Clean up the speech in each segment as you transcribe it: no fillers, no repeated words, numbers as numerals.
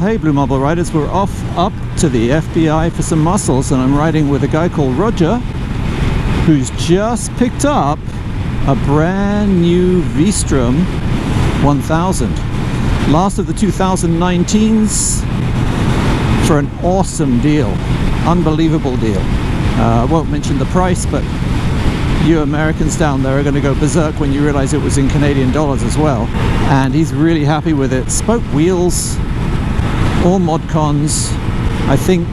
hey Blue Marble Riders, we're off up to the FBI for some muscles, and I'm riding with a guy called Roger, who's just picked up a brand new Vstrom 1000. Last of the 2019s for an awesome deal. Unbelievable deal. I won't mention the price, but you Americans down there are going to go berserk when you realize it was in Canadian dollars as well. And he's really happy with it. Spoke wheels, all mod cons. I think,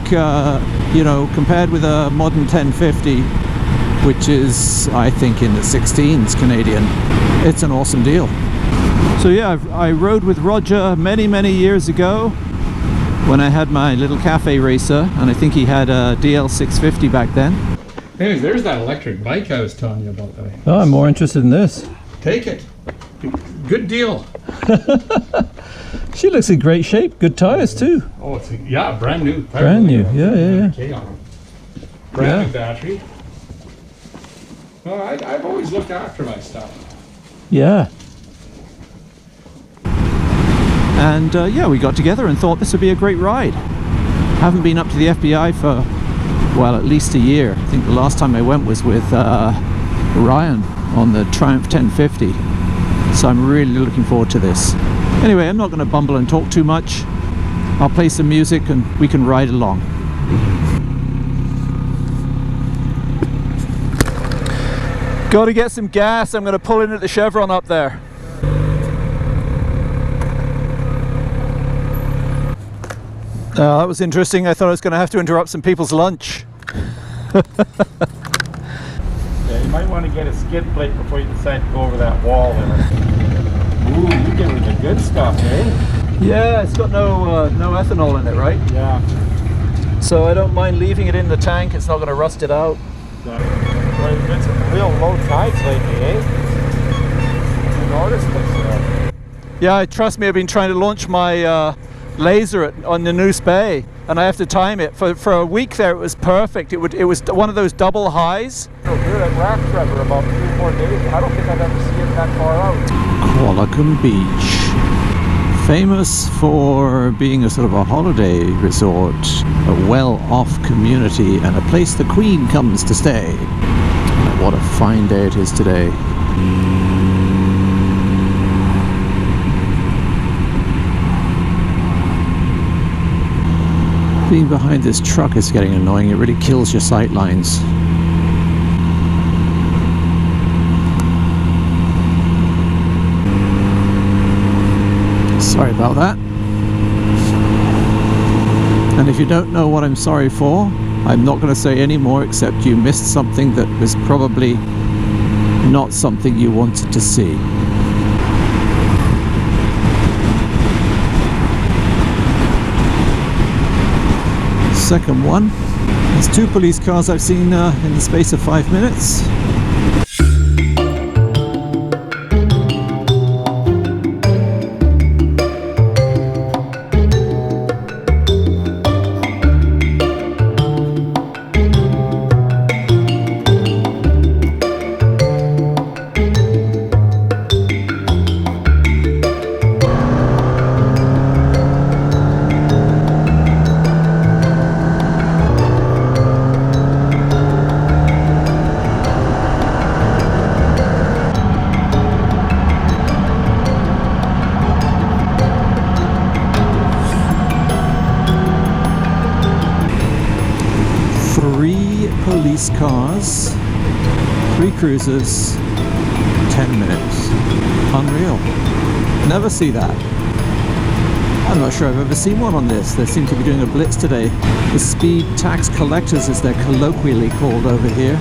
you know, compared with a modern 1050, which is, I think, in the 16s Canadian, it's an awesome deal. So yeah, I rode with Roger many years ago when I had my little cafe racer, and I think he had a DL650 back then. Anyways, there's that electric bike I was telling you about. Oh, I'm more interested in this. Take it. Good deal. She looks in great shape. Good tires too. Oh, it's yeah, brand new. Brand new. Yeah. Brand new battery. Well, I've always looked after my stuff. Yeah. And yeah, we got together and thought this would be a great ride. Haven't been up to the FBI for, well, at least a year. I think the last time I went was with Ryan on the Triumph 1050. So I'm really looking forward to this. Anyway, I'm not going to bumble and talk too much. I'll play some music and we can ride along. Got to get some gas. I'm going to pull in at the Chevron up there. That was interesting. I thought I was going to have to interrupt some people's lunch. Yeah, you might want to get a skid plate before you decide to go over that wall there. Ooh, you're getting the good stuff, eh? Yeah, it's got no ethanol in it, right? Yeah. So I don't mind leaving it in the tank. It's not going to rust it out. Well, you've got some real low tides lately, eh? You noticed this? Yeah, trust me, I've been trying to launch my laser on the Noose Bay, and I have to time it. For a week there, it was perfect. It was one of those double highs. We were at Rack Trevor about 3-4 days. I don't think I've ever seen it that far out. Qualicum Beach, famous for being a sort of a holiday resort, a well-off community, and a place the Queen comes to stay. What a fine day it is today. Being behind this truck is getting annoying. It really kills your sight lines. Sorry about that. And if you don't know what I'm sorry for, I'm not going to say any more except you missed something that was probably not something you wanted to see. Second one. There's 2 police cars I've seen in the space of 5 minutes. Police cars, 3 cruisers, 10 minutes. Unreal. Never see that. I'm not sure I've ever seen one on this. They seem to be doing a blitz today. The speed tax collectors, as they're colloquially called over here.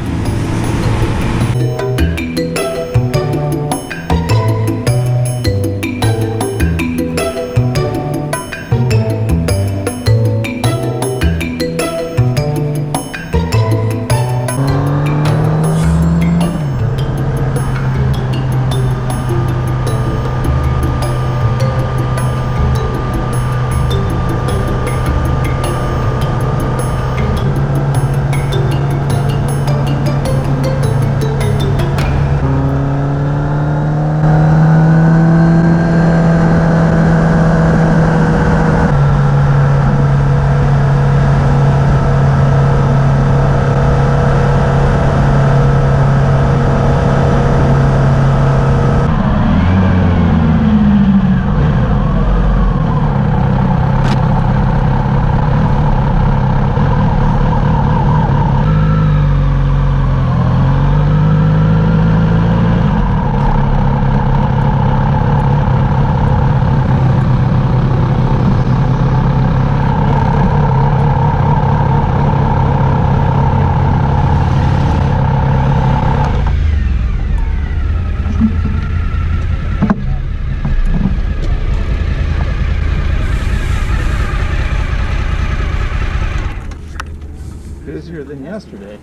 yesterday.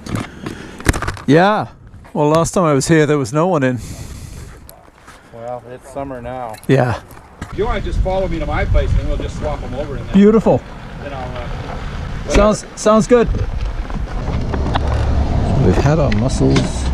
Yeah. Well, last time I was here, there was no one in. Well, it's summer now. Yeah. If you want to just follow me to my place, and then we'll just swap them over. And then, Beautiful. then I'll, Sounds good. We've had our mussels.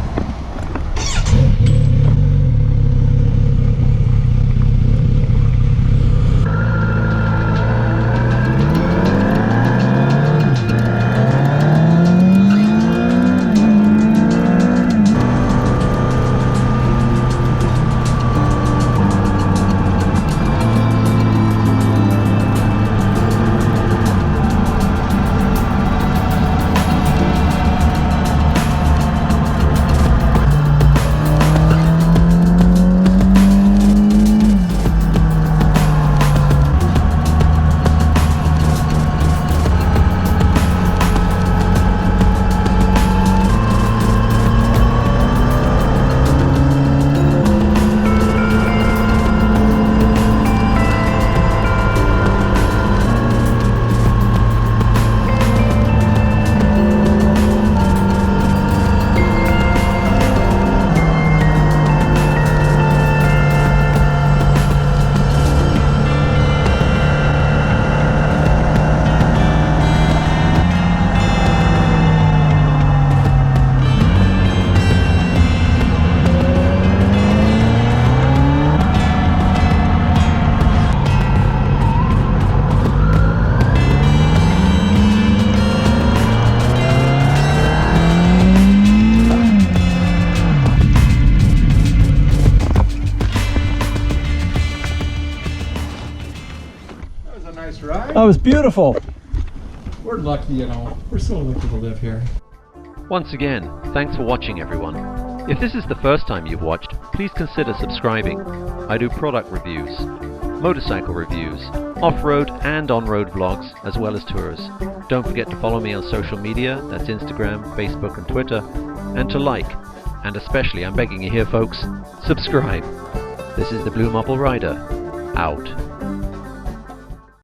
That was beautiful. we're lucky, you know. We're so lucky to live here. Once again, thanks for watching, everyone. If this is the first time you've watched, please consider subscribing. I do product reviews, motorcycle reviews, off-road and on-road vlogs, as well as tours. Don't forget to follow me on social media, that's Instagram, Facebook and Twitter, and to like, and especially, I'm begging you here folks, subscribe. This is the BlueMarbleRider, out.